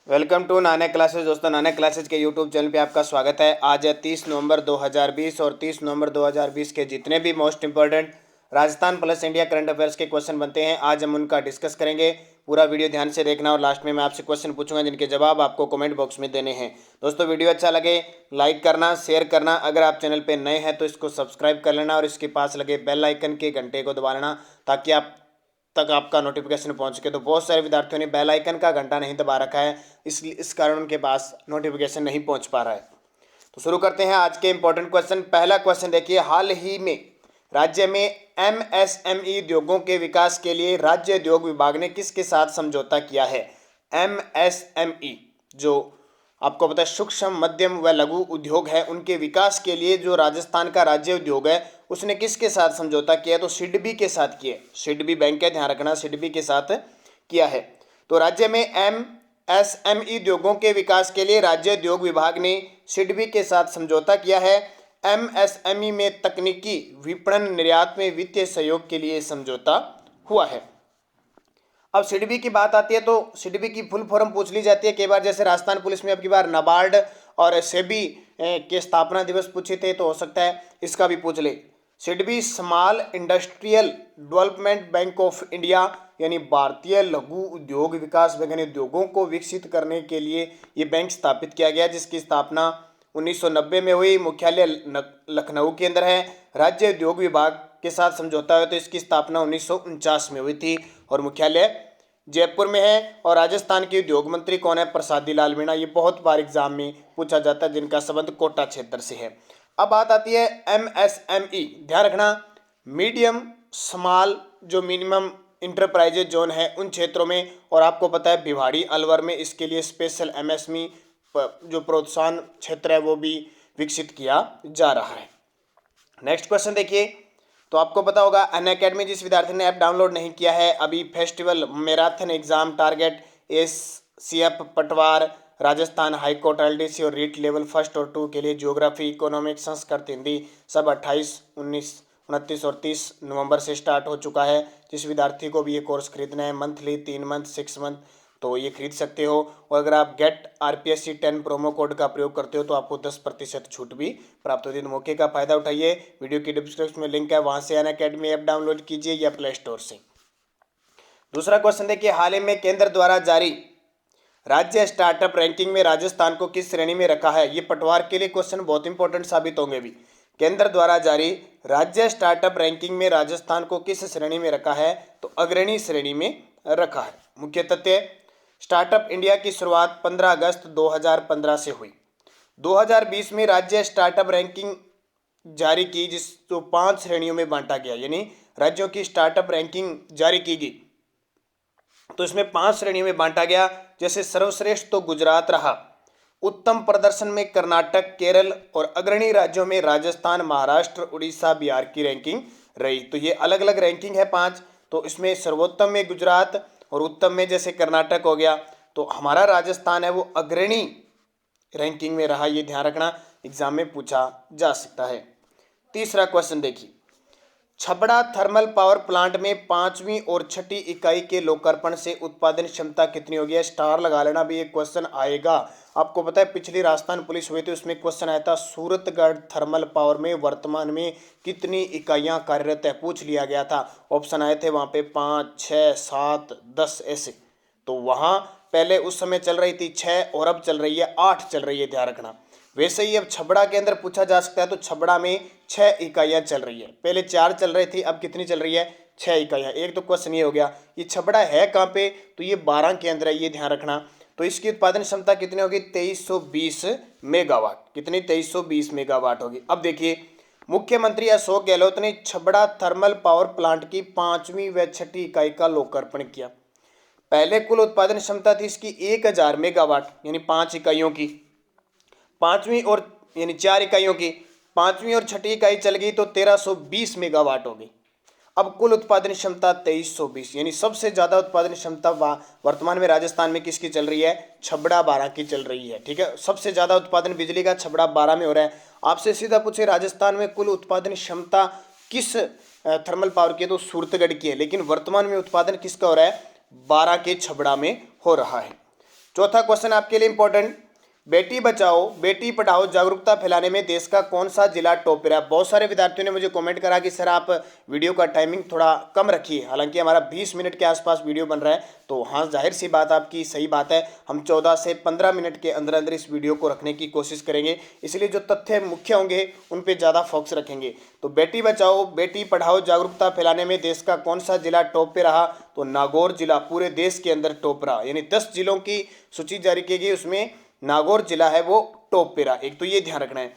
Welcome to Nanak classes. दोस्तों, Nanak classes के YouTube channel पे आपका स्वागत है। आज है 30 नवंबर 2020 और 30 नवंबर 2020 के जितने भी most important Rajasthan plus India current affairs के क्वेश्चन बनते हैं, आज हम उनका डिस्कस करेंगे। पूरा वीडियो ध्यान से देखना और लास्ट में मैं आपसे क्वेश्चन पूछूंगा जिनके जवाब आपको कमेंट बॉक्स में देने हैं। दोस्तों, वीडियो अच्छा लगे लाइक करना, शेयर करना। अगर आप चैनल पर नए हैं तो इसको सब्सक्राइब कर लेना और इसके पास लगे बेल आइकन के घंटे को दबा लेना ताकि आप तक आपका नोटिफिकेशन पहुंच सके। तो बहुत सारे विद्यार्थियों ने बेल आइकन का घंटा नहीं दबा रखा है, इसलिए इस कारण उनके पास नोटिफिकेशन नहीं पहुंच पा रहा है। तो शुरू करते हैं आज के इंपॉर्टेंट क्वेश्चन। पहला क्वेश्चन देखिए, हाल ही में राज्य में एमएसएमई उद्योगों के विकास के लिए राज्य उद्योग विभाग ने किसके साथ समझौता किया है? एमएसएमई जो आपको पता है सूक्ष्म मध्यम व लघु उद्योग है, उनके विकास के लिए जो राजस्थान का राज्य उद्योग है उसने किसके साथ समझौता किया? तो सिडबी के साथ किया। सिडबी बैंक है, ध्यान रखना, सिडबी के साथ किया है। तो राज्य में एमएसएमई उद्योगों के विकास के लिए राज्य उद्योग विभाग ने सिडबी के साथ समझौता किया है। एमएसएमई में तकनीकी विपणन निर्यात में वित्तीय सहयोग के लिए समझौता हुआ है। अब सिडबी की बात आती है तो सिडबी की फुल फॉर्म पूछ ली जाती है कई बार, जैसे राजस्थान पुलिस में अब की बार नाबार्ड और सेबी के स्थापना दिवस पूछे थे, तो हो सकता है इसका भी पूछ ले। SIDBI small industrial development bank of India यानी भारतीय लघु उद्योग विकास बैंक, उद्योगों को विकसित करने के लिए ये बैंक स्थापित किया गया, जिसकी स्थापना 1990 में हुई। मुख्यालय लखनऊ के अंदर है। राज्य उद्योग विभाग के साथ समझौता हुआ तो इसकी स्थापना 1949 में हुई थी और मुख्यालय जयपुर में है। और राजस्थान के उद्योग मंत्री कौन है? प्रसादी लाल मीणा। ये बहुत बार एग्जाम में पूछा जाता है, जिनका संबंध कोटा क्षेत्र से है। अब बात आती है एमएसएमई, ध्यान रखना, मीडियम स्मॉल जो मिनिमम इंटरप्राइजेज जोन है उन क्षेत्रों में। और आपको पता है भिवाड़ी अलवर में इसके लिए स्पेशल एमएसएमई जो प्रोत्साहन क्षेत्र है वो भी विकसित किया जा रहा है। नेक्स्ट क्वेश्चन देखिए, तो आपको पता होगा अनअकैडमी जिस विद्यार्थी ने ऐप डाउनलोड नहीं किया है, अभी festival marathon exam target SCF पटवार राजस्थान हाईकोर्ट एलडीसी और रीट लेवल 1 और 2 के लिए ज्योग्राफी इकोनॉमिक्स संस्कृत हिंदी सब 28 19 29 और 30 नवंबर से स्टार्ट हो चुका है। जिस विद्यार्थी को भी ये कोर्स खरीदना है, मंथली 3 मंथ 6 मंथ, तो ये खरीद सकते हो। और अगर आप गेट आरपीएससी 10 प्रोमो कोड का प्रयोग करते हो तो आपको 10% छूट भी प्राप्त होती है। मौके का फायदा उठाइए। वीडियो की डिस्क्रिप्शन में लिंक है, वहां से अनअकैडमी ऐप डाउनलोड कीजिए या प्ले स्टोर से। दूसरा क्वेश्चन देखिए, हाल ही में केंद्र द्वारा जारी राज्य स्टार्टअप रैंकिंग में राजस्थान को किस श्रेणी में रखा है? ये पटवार के लिए क्वेश्चन बहुत इंपॉर्टेंट साबित होंगे भी। केंद्र द्वारा जारी राज्य स्टार्टअप रैंकिंग में राजस्थान को किस श्रेणी में रखा है? तो अग्रणी श्रेणी में रखा है। मुख्य तथ्य, स्टार्टअप इंडिया की शुरुआत 15 अगस्त 2015 से हुई। 2020 में राज्य स्टार्टअप रैंकिंग जारी की, जिस जो 5 श्रेणियों में बांटा गया, यानी राज्यों की स्टार्टअप रैंकिंग जारी की गई तो इसमें 5 श्रेणियों में बांटा गया। जैसे सर्वश्रेष्ठ तो गुजरात रहा, उत्तम प्रदर्शन में कर्नाटक केरल और अग्रणी राज्यों में राजस्थान महाराष्ट्र उड़ीसा बिहार की रैंकिंग रही। तो ये अलग अलग रैंकिंग है 5। तो इसमें सर्वोत्तम में गुजरात और उत्तम में जैसे कर्नाटक हो गया, तो हमारा राजस्थान है वो अग्रणी रैंकिंग में रहा। ये ध्यान रखना, एग्जाम में पूछा जा सकता है। तीसरा क्वेश्चन देखिए, छबड़ा थर्मल पावर प्लांट में 5वीं और 6ठी इकाई के लोकार्पण से उत्पादन क्षमता कितनी होगी? स्टार लगा लेना भी, एक क्वेश्चन आएगा। आपको पता है पिछली राजस्थान पुलिस हुई थी उसमें क्वेश्चन आया था सूरतगढ़ थर्मल पावर में वर्तमान में कितनी इकाइयां कार्यरत है, पूछ लिया गया था। ऑप्शन आए थे वहां पे 5 6 7 10 ऐसे। तो वहां पहले उस समय चल रही थी 6 और अब चल रही है 8 चल रही है, ध्यान रखना। वैसे ही अब छबड़ा के अंदर पूछा जा सकता है, तो छबड़ा में 6 इकाइयां चल रही है। पहले 4 चल रही थी, अब कितनी चल रही है? 6 इकाइयां। एक तो क्वेश्चन ये हो गया, ये छबड़ा है कहाँ पे? तो ये 12 के अंदर है, ये ध्यान रखना। तो इसकी उत्पादन क्षमता कितनी होगी? 2320 मेगावाट। कितनी? 2320 मेगावाट होगी। अब देखिए, मुख्यमंत्री अशोक गहलोत ने छबड़ा थर्मल पावर प्लांट की 5वीं व 6ठी इकाई का लोकार्पण किया। पहले कुल उत्पादन क्षमता थी इसकी 1000 मेगावाट, यानी 5 इकाइयों की। 5वीं और यानी 4 इकाइयों की 5वीं और 6ठी इकाई चल गई तो 1320 मेगावाट हो गई। अब कुल उत्पादन क्षमता 2320, यानी सबसे ज्यादा उत्पादन क्षमता वर्तमान में राजस्थान में किसकी चल रही है? छबड़ा 12 की चल रही है। ठीक है, सबसे ज्यादा उत्पादन बिजली का छबड़ा 12 में हो रहा है। आपसे सीधा पूछे राजस्थान में कुल उत्पादन क्षमता किस थर्मल पावर की है, तो सूरतगढ़ की है। लेकिन वर्तमान में उत्पादन किसका हो रहा है? 12 के छबड़ा में हो रहा है। चौथा क्वेश्चन आपके लिए इंपॉर्टेंट, बेटी बचाओ बेटी पढ़ाओ जागरूकता फैलाने में देश का कौन सा जिला टॉप पर है। बहुत सारे विद्यार्थियों ने मुझे कमेंट करा कि सर आप वीडियो का टाइमिंग थोड़ा कम रखिए, हालांकि हमारा 20 मिनट के आसपास वीडियो बन रहा है। तो हाँ, जाहिर सी बात, आपकी सही बात है, हम 14 से 15 मिनट के अंदर अंदर इस वीडियो को रखने की कोशिश करेंगे, इसलिए जो तथ्य मुख्य होंगे उन पर ज़्यादा फोकस रखेंगे। तो बेटी बचाओ बेटी पढ़ाओ जागरूकता फैलाने में देश का कौन सा जिला टॉप पे रहा, तो नागौर जिला पूरे देश के अंदर टॉप रहा, यानी 10 जिलों की सूची जारी की गई, उसमें नागौर जिला है वो टॉप पे रहा। एक तो ये ध्यान रखना है।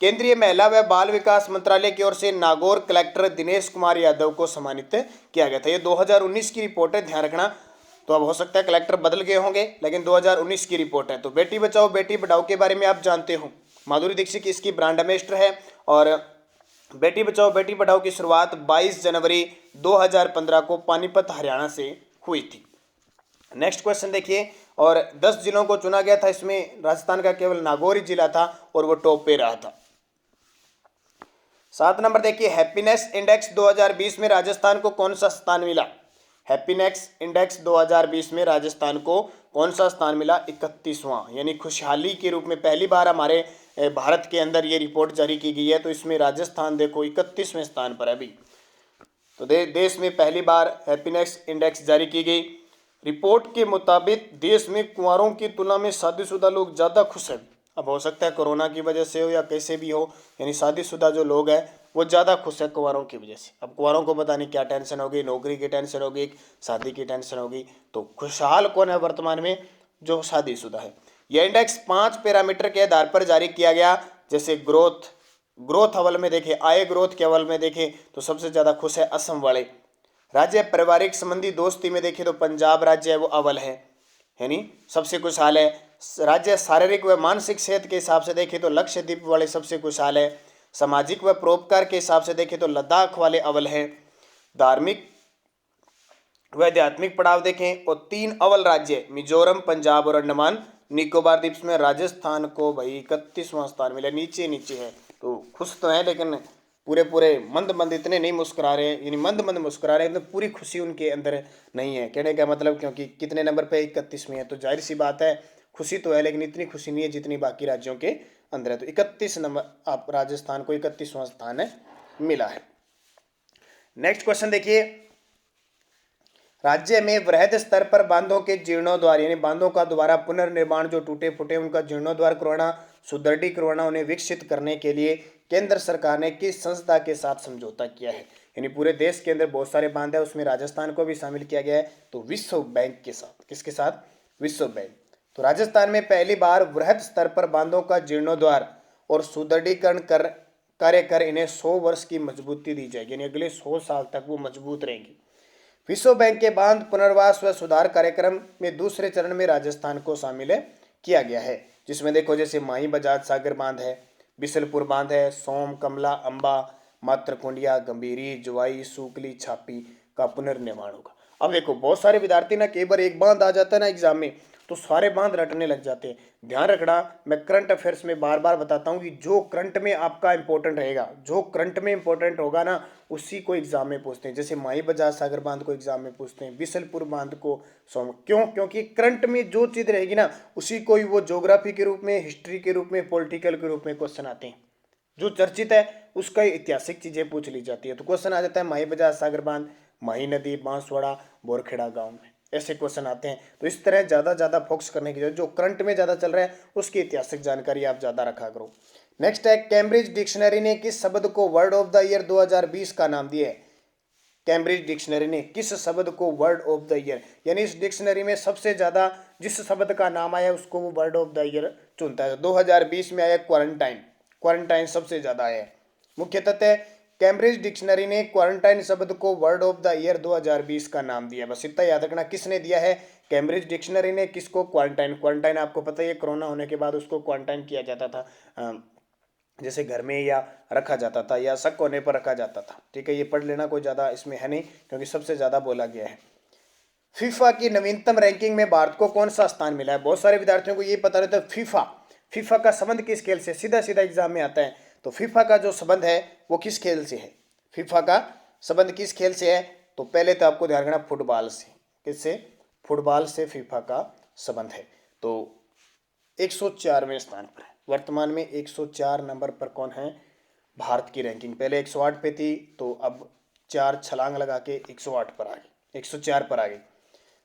केंद्रीय महिला व बाल विकास मंत्रालय की ओर से नागौर कलेक्टर दिनेश कुमार यादव को सम्मानित किया गया था। ये 2019 की रिपोर्ट है, ध्यान रखना। तो अब हो सकता है कलेक्टर बदल गए होंगे, लेकिन 2019 की रिपोर्ट है। तो बेटी बचाओ बेटी पढ़ाओ के बारे में आप जानते हो, माधुरी दीक्षित इसकी ब्रांड एम्बेसडर है, और बेटी बचाओ बेटी पढ़ाओ की शुरुआत 22 जनवरी 2015 को पानीपत हरियाणा से हुई थी। नेक्स्ट क्वेश्चन देखिए, और 10 जिलों को चुना गया था, इसमें राजस्थान का केवल नागौर ही जिला था और वो टॉप पे रहा था। 7 नंबर देखिए, हैप्पीनेस इंडेक्स 2020 में राजस्थान को कौन सा स्थान मिला। हैप्पीनेस इंडेक्स 2020 में राजस्थान को कौन सा स्थान मिला, 31वां, यानी खुशहाली के रूप में पहली बार हमारे भारत के अंदर ये रिपोर्ट जारी की गई है। तो इसमें राजस्थान देखो 31वें स्थान पर है अभी। तो देश में पहली बार हैप्पीनेस इंडेक्स जारी की गई। रिपोर्ट के मुताबिक देश में कुंवारों की तुलना में शादीशुदा लोग ज़्यादा खुश हैं। अब हो सकता है कोरोना की वजह से हो या कैसे भी हो, यानी शादीशुदा जो लोग हैं वो ज़्यादा खुश है कुंवारों की वजह से। अब कुंवारों को पता नहीं क्या टेंशन होगी, नौकरी की टेंशन होगी, शादी की टेंशन होगी, तो खुशहाल कौन है वर्तमान में, जो शादीशुदा है। यह इंडेक्स 5 पैरामीटर के आधार पर जारी किया गया, जैसे ग्रोथ अव्वल में देखें, आय ग्रोथ के अव्वल में देखें तो सबसे ज़्यादा खुश है असम वाले। राज्य पारिवारिक संबंधी दोस्ती में देखें तो पंजाब राज्य है वो अव्वल है, यानी सबसे खुशहाल है। राज्य शारीरिक व मानसिक सेहत के हिसाब से देखें तो लक्षद्वीप वाले सबसे खुशहाल है। सामाजिक व परोपकार के हिसाब से देखें तो लद्दाख वाले अव्वल हैं। धार्मिक व आध्यात्मिक पड़ाव देखें और 3 अव्वल राज्य मिजोरम, पंजाब और अंडमान निकोबार द्वीप में राजस्थान को भाई 31वां स्थान मिला, नीचे नीचे है। तो खुश तो है, लेकिन पूरे पूरे मंद मंद इतने नहीं मुस्कुरा रहे, यानी मंद मंद मुस्कुरा रहे, तो पूरी खुशी उनके अंदर नहीं है। कहने का मतलब, क्योंकि कितने नंबर पे 31 में है, तो जाहिर सी बात है खुशी तो है, लेकिन इतनी खुशी नहीं है जितनी बाकी राज्यों के अंदर है। तो 31 नंबर आप राजस्थान को 31वां स्थान है मिला है। नेक्स्ट क्वेश्चन देखिए, राज्य में वृहद स्तर पर बांधों के जीर्णोद्वार, यानी बांधों का दोबारा पुनर्निर्माण, जो टूटे फूटे उनका जीर्णोद्वार करवाना, सुदृढ़ी करवाना, उन्हें विकसित करने के लिए केंद्र सरकार ने किस संस्था के साथ समझौता किया है। यानी पूरे देश के अंदर बहुत सारे बांध है, उसमें राजस्थान को भी शामिल किया गया है, तो विश्व बैंक के साथ। किसके साथ, विश्व बैंक। तो राजस्थान में पहली बार वृहद स्तर पर बांधों का जीर्णोद्वार और सुदृढ़ीकरण कार्य कर इन्हें 100 वर्ष की मजबूती दी जाएगी, यानी अगले 100 साल तक वो मजबूत रहेंगी। विश्व बैंक के बांध पुनर्वास व सुधार कार्यक्रम में दूसरे चरण में राजस्थान को शामिल किया गया है, जिसमें देखो जैसे माही बजाज सागर बांध है, बिसलपुर बांध है, सोम, कमला, अंबा, मात्रकुंडिया, गंभीरी, जुवाई, सूकली, छापी का पुनर्निर्माण होगा। अब देखो बहुत सारे विद्यार्थी ना, कई बार एक बांध आ जाता है ना एग्जाम में, तो सारे बांध रटने लग जाते हैं। ध्यान रखना, मैं करंट अफेयर्स में बार बार बताता हूँ कि जो करंट में आपका इंपॉर्टेंट रहेगा, जो करंट में इंपॉर्टेंट होगा ना, उसी को एग्जाम में पूछते हैं। जैसे माही बजाज सागर बांध को एग्जाम में पूछते हैं, बिसलपुर बांध को सोम, क्यों, क्योंकि करंट में जो चीज़ रहेगी ना, उसी को ही वो ज्योग्राफी के रूप में, हिस्ट्री के रूप में, पॉलिटिकल के रूप में क्वेश्चन आते हैं। जो चर्चित है उसका ऐतिहासिक चीजें पूछ ली जाती है। तो क्वेश्चन आ जाता है माही बजाज सागर बांध, माही नदी, बांसवाड़ा, बोरखेड़ा गांव में, ऐसे क्वेश्चन आते हैं। तो इस तरह ज़्यादा फोकस करने की जरूरत, जो करंट में ज़्यादा चल रहा है उसकी ऐतिहासिक जानकारी आप ज़्यादा रखा करो। नेक्स्ट है, कैम्ब्रिज डिक्शनरी ने किस शब्द को वर्ड ऑफ द ईयर 2020 का नाम दिया है। कैम्ब्रिज डिक्शनरी ने किस शब्द को वर्ड ऑफ द ईयर, यानी इस डिक्शनरी में सबसे ज़्यादा जिस शब्द का नाम आया उसको वो वर्ड ऑफ द ईयर चुनता है। 2020 में आया क्वारंटाइन, क्वारंटाइन सबसे ज़्यादा आया है। मुख्य तथ्य, कैम्ब्रिज डिक्शनरी ने क्वारंटाइन शब्द को वर्ड ऑफ द ईयर 2020 का नाम दिया। बस इतना याद रखना, किसने दिया है, कैम्ब्रिज डिक्शनरी ने। किसको, क्वारंटाइन। क्वारंटाइन आपको पता ही है, कोरोना होने के बाद उसको क्वारंटाइन किया जाता था, जैसे घर में या रखा जाता था या शक होने पर रखा जाता था। ठीक है, ये पढ़ लेना, कोई ज़्यादा इसमें है नहीं, क्योंकि सबसे ज़्यादा बोला गया है। फीफा की नवीनतम रैंकिंग में भारत को कौन सा स्थान मिला है। बहुत सारे विद्यार्थियों को ये पता रहता है फीफा का संबंध किस खेल से, सीधा सीधा एग्जाम में आता है। तो फीफा का जो संबंध है वो किस खेल से है, फीफा का संबंध किस खेल से है। तो पहले तो आपको ध्यान रखना फुटबॉल से, किससे, फुटबॉल से फीफा का संबंध है। तो 104वें स्थान पर है। वर्तमान में 104 नंबर पर कौन है? भारत की रैंकिंग पहले 108 पे थी, तो अब 4 छलांग लगा के 108 पर आ गई, 104 पर आ गई।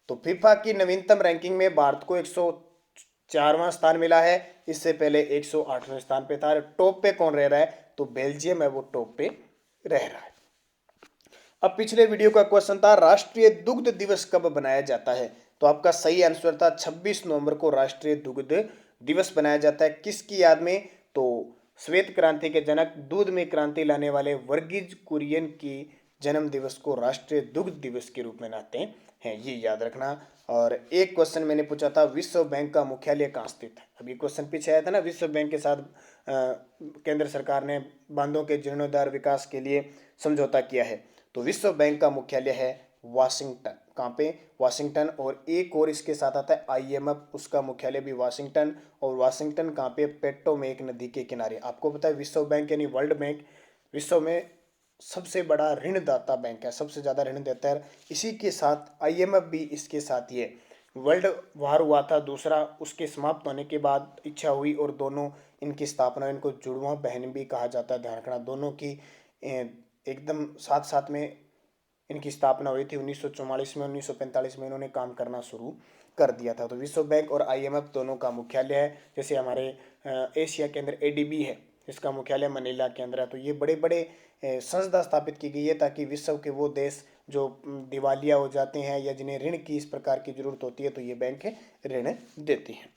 तो फीफा की नवीनतम रैंकिंग में भारत को 104वां स्थान मिला है। इससे पहले 108वें स्थान पे था। टॉप पे कौन रह रहा है? तो बेल्जियम है, वो टॉप पे रह रहा है। अब पिछले वीडियो का क्वेश्चन था राष्ट्रीय दुग्ध दिवस कब बनाया जाता है? तो आपका सही आंसर था 26 नवंबर को राष्ट्रीय दुग्ध दिवस बनाया जाता है। किसकी याद में? तो श्वेत क्रांति के जनक, दूध में क्रांति लाने वाले वर्गीज कुरियन की जन्म दिवस को राष्ट्रीय दुग्ध दिवस के रूप में मनाते हैं, ये याद रखना। और एक क्वेश्चन मैंने पूछा था विश्व बैंक का मुख्यालय कहाँ स्थित है? अभी क्वेश्चन पीछे आया था ना, विश्व बैंक के साथ केंद्र सरकार ने बांधों के जीर्णोद्धार विकास के लिए समझौता किया है। तो विश्व बैंक का मुख्यालय है वाशिंगटन। कहाँ पे? वाशिंगटन। और एक और इसके साथ आता है IMF, उसका मुख्यालय भी वाशिंगटन। और वाशिंगटन कहाँ पे? पोटोमेक नदी के किनारे। आपको पता है विश्व बैंक यानी वर्ल्ड बैंक विश्व में सबसे बड़ा ऋणदाता बैंक है, सबसे ज़्यादा ऋण देता है। इसी के साथ IMF भी इसके साथ ही है। वर्ल्ड वार हुआ था दूसरा, उसके समाप्त होने के बाद इच्छा हुई और दोनों इनकी स्थापना, इनको जुड़वा बहन भी कहा जाता है, ध्यान रखना। दोनों की एकदम साथ साथ में इनकी स्थापना हुई थी 1944 में। 1945 में इन्होंने काम करना शुरू कर दिया था। तो विश्व बैंक और IMF दोनों का मुख्यालय है। जैसे हमारे एशिया के अंदर ADB है, इसका मुख्यालय मनीला के अंदर है। तो ये बड़े बड़े संस्था स्थापित की गई है ताकि विश्व के वो देश जो दिवालिया हो जाते हैं या जिन्हें ऋण की इस प्रकार की जरूरत होती है, तो ये बैंक ऋण देती हैं।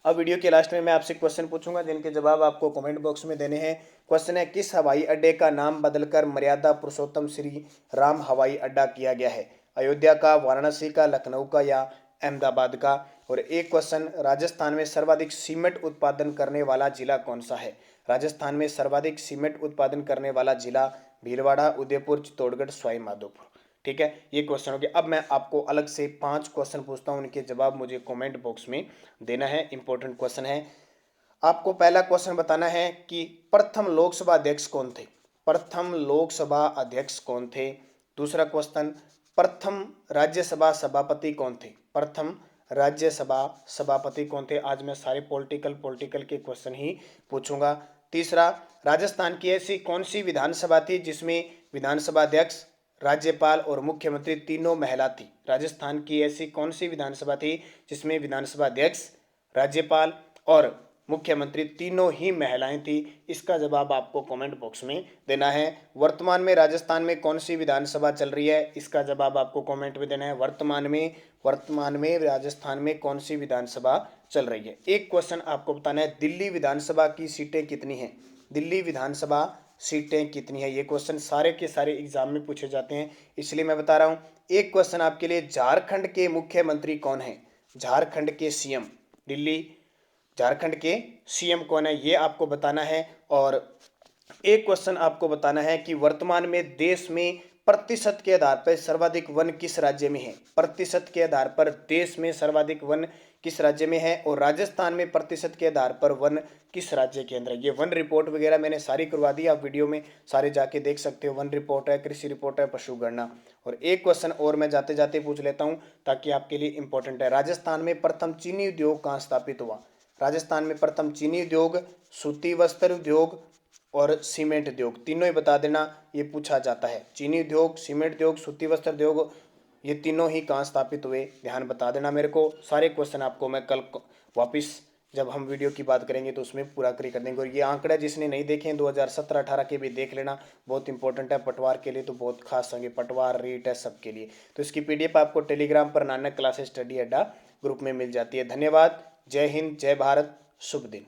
अब वीडियो के लास्ट में मैं आपसे क्वेश्चन पूछूंगा जिनके जवाब आपको कमेंट बॉक्स में देने हैं। क्वेश्चन है किस हवाई अड्डे का नाम बदलकर मर्यादा पुरुषोत्तम श्री राम हवाई अड्डा किया गया है? अयोध्या का, वाराणसी का, लखनऊ का या अहमदाबाद का? और एक क्वेश्चन राजस्थान में सर्वाधिक सीमेंट उत्पादन करने वाला जिला कौन सा है? राजस्थान में सर्वाधिक सीमेंट उत्पादन करने वाला जिला भीलवाड़ा, उदयपुर, चित्तौड़गढ़, सवाई माधोपुर। ठीक है, ये क्वेश्चन हो गया। अब मैं आपको अलग से 5 क्वेश्चन पूछता हूँ, उनके जवाब मुझे कमेंट बॉक्स में देना है। इंपॉर्टेंट क्वेश्चन है। आपको पहला क्वेश्चन बताना है कि प्रथम लोकसभा अध्यक्ष कौन थे? प्रथम लोकसभा अध्यक्ष कौन थे? दूसरा क्वेश्चन प्रथम राज्यसभा सभापति कौन थे? प्रथम राज्यसभा सभापति कौन थे? आज मैं सारे पॉलिटिकल के क्वेश्चन ही पूछूंगा। तीसरा, राजस्थान की ऐसी कौन सी विधानसभा थी जिसमें विधानसभा अध्यक्ष, राज्यपाल और मुख्यमंत्री तीनों महिला थी? राजस्थान की ऐसी कौन सी विधानसभा थी जिसमें विधानसभा अध्यक्ष, राज्यपाल और मुख्यमंत्री तीनों ही महिलाएं थी? इसका जवाब आपको कमेंट बॉक्स में देना है। वर्तमान में राजस्थान में कौन सी विधानसभा चल रही है? इसका जवाब आपको कमेंट में देना है। वर्तमान में राजस्थान में कौन सी विधानसभा चल रही है? एक क्वेश्चन आपको बताना है दिल्ली विधानसभा की सीटें कितनी हैं? दिल्ली विधानसभा सीटें कितनी है? ये क्वेश्चन सारे के सारे एग्जाम में पूछे जाते हैं, इसलिए मैं बता रहा हूं। एक क्वेश्चन आपके लिए, झारखंड के मुख्यमंत्री कौन है? झारखंड के CM, दिल्ली झारखंड के CM कौन है, ये आपको बताना है। और एक क्वेश्चन आपको बताना है कि वर्तमान में देश में प्रतिशत के आधार पर सर्वाधिक वन किस राज्य में है? प्रतिशत के आधार पर देश में सर्वाधिक वन किस राज्य में है? और राजस्थान में प्रतिशत के आधार पर वन किस राज्य के अंदर है? ये वन रिपोर्ट वगैरह मैंने सारी करवा दी, आप वीडियो में सारे जाके देख सकते हो। वन रिपोर्ट है, कृषि रिपोर्ट है, पशु गणना। और एक क्वेश्चन और मैं जाते जाते पूछ लेता हूँ ताकि आपके लिए इंपॉर्टेंट है। राजस्थान में प्रथम चीनी उद्योग कहाँ स्थापित हुआ? राजस्थान में प्रथम चीनी उद्योग, सूती वस्त्र उद्योग और सीमेंट उद्योग, तीनों ही बता देना, ये पूछा जाता है। चीनी उद्योग, सीमेंट उद्योग, सूती वस्त्र उद्योग, ये तीनों ही कहाँ स्थापित हुए, ध्यान बता देना मेरे को। सारे क्वेश्चन आपको मैं कल वापस जब हम वीडियो की बात करेंगे तो उसमें पूरा कर देंगे। और ये आंकड़े जिसने नहीं देखे 2017-18 के भी देख लेना, बहुत इंपॉर्टेंट है। पटवार के लिए तो बहुत खास होंगे, पटवार रीट है सबके लिए। तो इसकी PDF आपको टेलीग्राम पर नानक क्लासेस स्टडी अड्डा ग्रुप में मिल जाती है। धन्यवाद। जय हिंद, जय भारत, शुभ दिन।